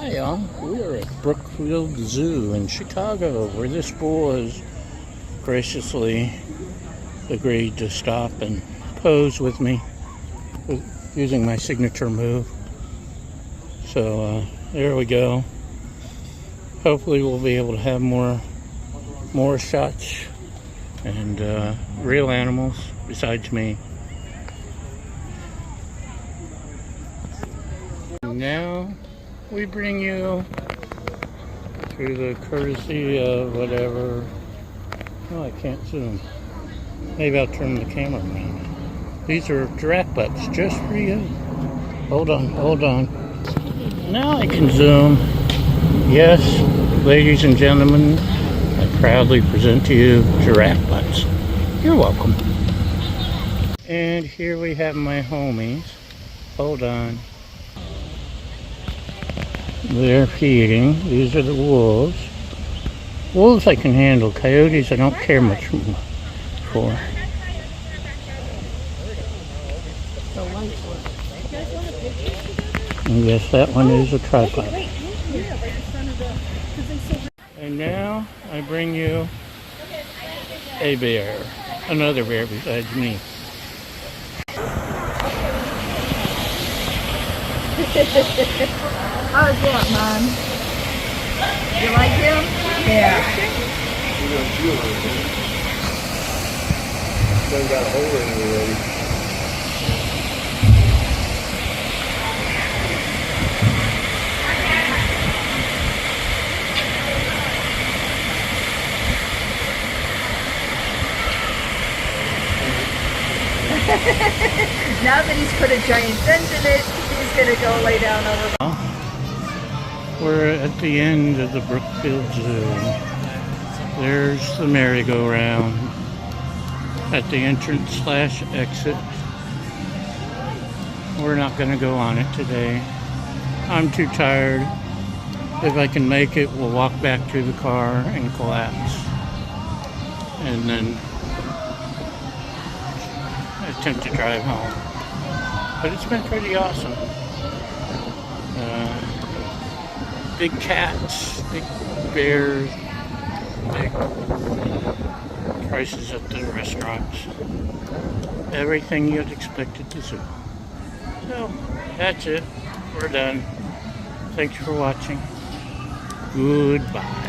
Hi, y'all. We are at Brookfield Zoo in Chicago, where this bull has graciously agreed to stop and pose with me using my signature move. So there we go. Hopefully we'll be able to have more shots and real animals besides me. Now we bring you through the courtesy of whatever. Oh, I can't zoom. Maybe I'll turn the camera around. These are giraffe butts just for you. Hold on. Now I can zoom. Yes, ladies and gentlemen, I proudly present to you giraffe butts. You're welcome. And here we have my homies. Hold on. They're feeding. These are the wolves. Wolves I can handle. Coyotes I don't care much for. And yes, that one is a tripod. And now I bring you a bear. Another bear besides me. How's that, Mom? You like him? Yeah. Done got a hole in it already. Now that he's put a giant dent in it, he's gonna go lay down over. We're at the end of the Brookfield Zoo. There's the merry-go-round at the entrance/exit. We're not going to go on it today. I'm too tired. If I can make it, we'll walk back to the car and collapse. And then attempt to drive home. But it's been pretty awesome. Big cats, big bears, big prices at the restaurants. Everything you'd expect at the zoo. So, that's it. We're done. Thanks for watching. Goodbye.